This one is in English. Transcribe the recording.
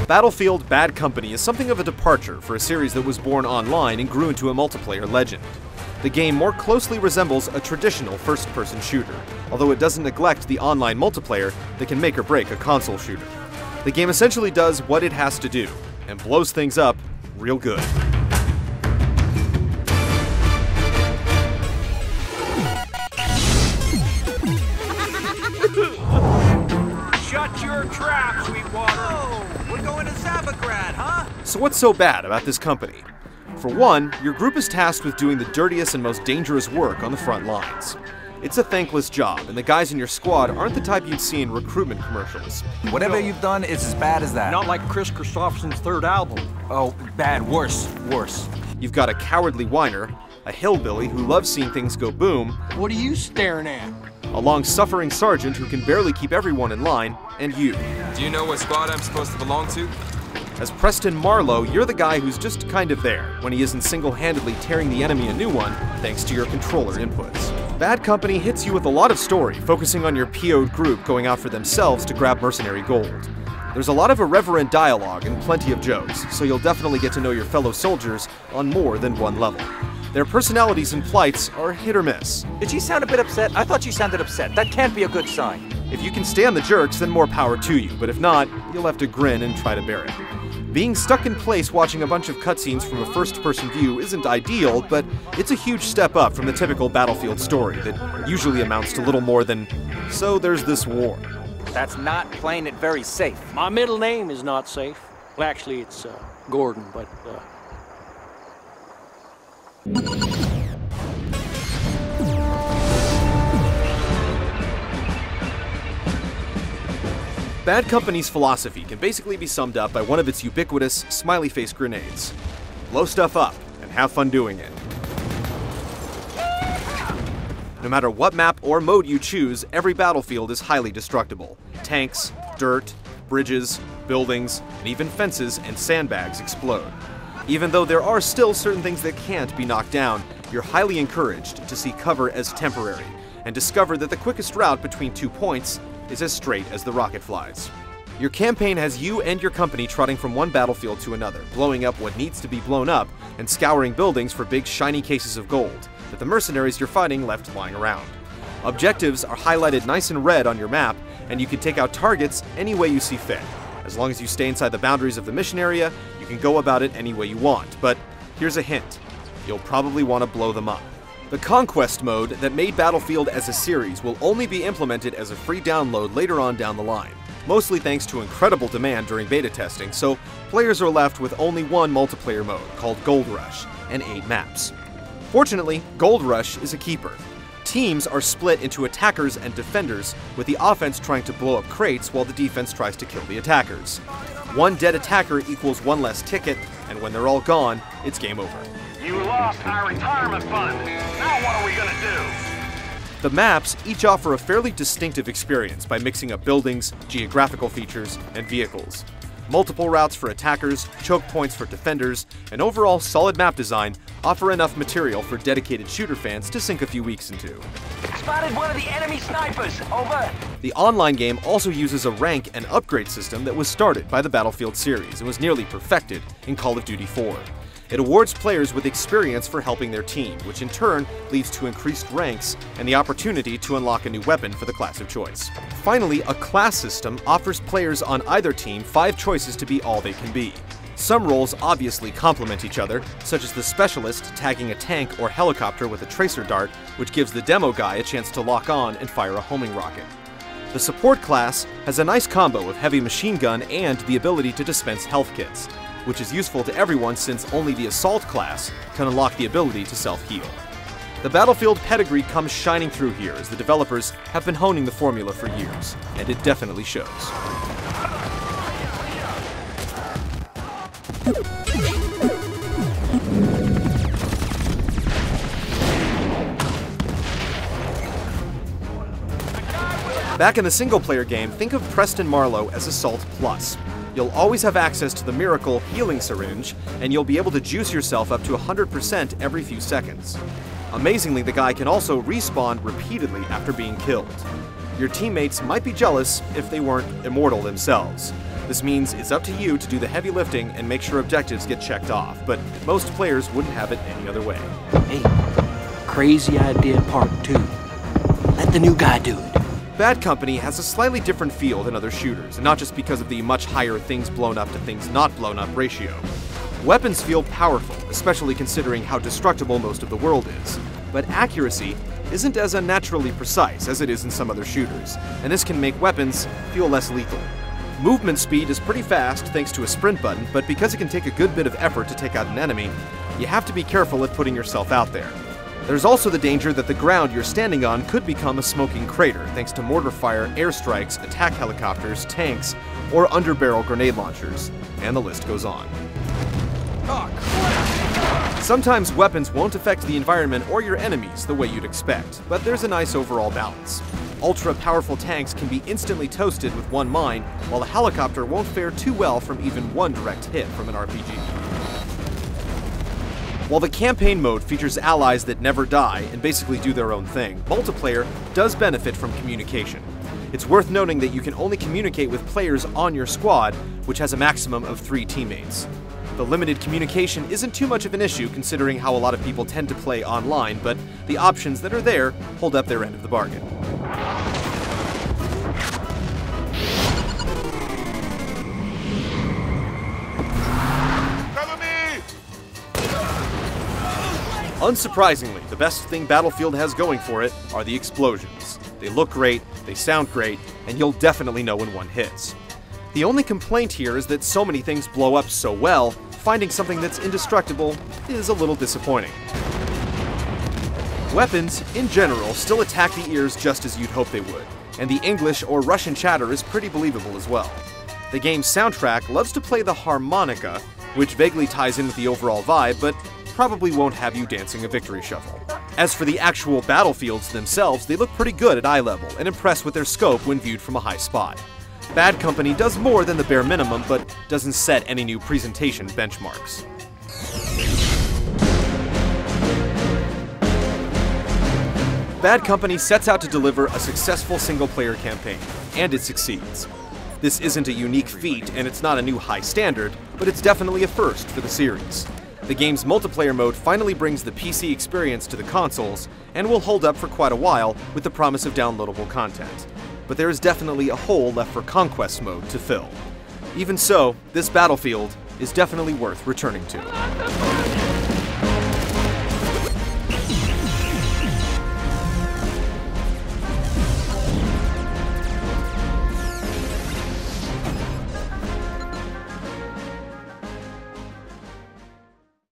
Battlefield Bad Company is something of a departure for a series that was born online and grew into a multiplayer legend. The game more closely resembles a traditional first-person shooter, although it doesn't neglect the online multiplayer that can make or break a console shooter. The game essentially does what it has to do, and blows things up real good. Shut your trap, Sweetwater! Oh, we're going to Zabagrad, huh? So what's so bad about this company? For one, your group is tasked with doing the dirtiest and most dangerous work on the front lines. It's a thankless job, and the guys in your squad aren't the type you'd see in recruitment commercials. Whatever you've done is as bad as that. Not like Chris Christopherson's third album. Oh, bad. Worse. You've got a cowardly whiner, a hillbilly who loves seeing things go boom, What are you staring at? a long-suffering sergeant who can barely keep everyone in line, and you. Do you know what squad I'm supposed to belong to? As Preston Marlowe, you're the guy who's just kind of there, when he isn't single-handedly tearing the enemy a new one, thanks to your controller inputs. Bad Company hits you with a lot of story, focusing on your PO'd group going out for themselves to grab mercenary gold. There's a lot of irreverent dialogue and plenty of jokes, so you'll definitely get to know your fellow soldiers on more than one level. Their personalities and plights are hit or miss. Did she sound a bit upset? I thought she sounded upset. That can't be a good sign. If you can stand the jerks, then more power to you, but if not, you'll have to grin and try to bear it. Being stuck in place watching a bunch of cutscenes from a first-person view isn't ideal, but it's a huge step up from the typical Battlefield story that usually amounts to little more than, so there's this war. That's not playing it very safe. My middle name is not safe. Well, actually, it's Gordon, but Bad Company's philosophy can basically be summed up by one of its ubiquitous smiley face grenades. Blow stuff up and have fun doing it. No matter what map or mode you choose, every battlefield is highly destructible. Tanks, dirt, bridges, buildings, and even fences and sandbags explode. Even though there are still certain things that can't be knocked down, you're highly encouraged to see cover as temporary, and discover that the quickest route between 2 points is as straight as the rocket flies. Your campaign has you and your company trotting from one battlefield to another, blowing up what needs to be blown up, and scouring buildings for big shiny cases of gold that the mercenaries you're fighting left lying around. Objectives are highlighted nice and red on your map, and you can take out targets any way you see fit. As long as you stay inside the boundaries of the mission area, you can go about it any way you want, but here's a hint. You'll probably want to blow them up. The Conquest mode that made Battlefield as a series will only be implemented as a free download later on down the line, mostly thanks to incredible demand during beta testing, so players are left with only one multiplayer mode, called Gold Rush, and 8 maps. Fortunately, Gold Rush is a keeper. Teams are split into attackers and defenders, with the offense trying to blow up crates while the defense tries to kill the attackers. One dead attacker equals one less ticket, and when they're all gone, it's game over. You lost our retirement fund. Now what are we gonna do? The maps each offer a fairly distinctive experience by mixing up buildings, geographical features, and vehicles. Multiple routes for attackers, choke points for defenders, and overall solid map design offer enough material for dedicated shooter fans to sink a few weeks into. Spotted one of the enemy snipers. Over. The online game also uses a rank and upgrade system that was started by the Battlefield series and was nearly perfected in Call of Duty 4. It awards players with experience for helping their team, which in turn leads to increased ranks and the opportunity to unlock a new weapon for the class of choice. Finally, a class system offers players on either team 5 choices to be all they can be. Some roles obviously complement each other, such as the specialist tagging a tank or helicopter with a tracer dart, which gives the demo guy a chance to lock on and fire a homing rocket. The support class has a nice combo of heavy machine gun and the ability to dispense health kits, which is useful to everyone since only the assault class can unlock the ability to self-heal. The Battlefield pedigree comes shining through here as the developers have been honing the formula for years, and it definitely shows. Back in the single-player game, think of Preston Marlowe as Assault Plus. You'll always have access to the miracle healing syringe, and you'll be able to juice yourself up to 100% every few seconds. Amazingly, the guy can also respawn repeatedly after being killed. Your teammates might be jealous if they weren't immortal themselves. This means it's up to you to do the heavy lifting and make sure objectives get checked off, but most players wouldn't have it any other way. Hey, crazy idea part 2. Let the new guy do it. Bad Company has a slightly different feel than other shooters, and not just because of the much higher things blown up to things not blown up ratio. Weapons feel powerful, especially considering how destructible most of the world is, but accuracy isn't as unnaturally precise as it is in some other shooters, and this can make weapons feel less lethal. Movement speed is pretty fast thanks to a sprint button, but because it can take a good bit of effort to take out an enemy, you have to be careful at putting yourself out there. There's also the danger that the ground you're standing on could become a smoking crater thanks to mortar fire, airstrikes, attack helicopters, tanks, or underbarrel grenade launchers, and the list goes on. Sometimes weapons won't affect the environment or your enemies the way you'd expect, but there's a nice overall balance. Ultra-powerful tanks can be instantly toasted with one mine, while a helicopter won't fare too well from even one direct hit from an RPG. While the campaign mode features allies that never die and basically do their own thing, multiplayer does benefit from communication. It's worth noting that you can only communicate with players on your squad, which has a maximum of 3 teammates. The limited communication isn't too much of an issue considering how a lot of people tend to play online, but the options that are there hold up their end of the bargain. Unsurprisingly, the best thing Battlefield has going for it are the explosions. They look great, they sound great, and you'll definitely know when one hits. The only complaint here is that so many things blow up so well, finding something that's indestructible is a little disappointing. Weapons, in general, still attack the ears just as you'd hope they would, and the English or Russian chatter is pretty believable as well. The game's soundtrack loves to play the harmonica, which vaguely ties in with the overall vibe, but probably won't have you dancing a victory shuffle. As for the actual battlefields themselves, they look pretty good at eye level and impress with their scope when viewed from a high spot. Bad Company does more than the bare minimum, but doesn't set any new presentation benchmarks. Bad Company sets out to deliver a successful single-player campaign, and it succeeds. This isn't a unique feat, and it's not a new high standard, but it's definitely a first for the series. The game's multiplayer mode finally brings the PC experience to the consoles, and will hold up for quite a while with the promise of downloadable content. But there is definitely a hole left for Conquest mode to fill. Even so, this Battlefield is definitely worth returning to.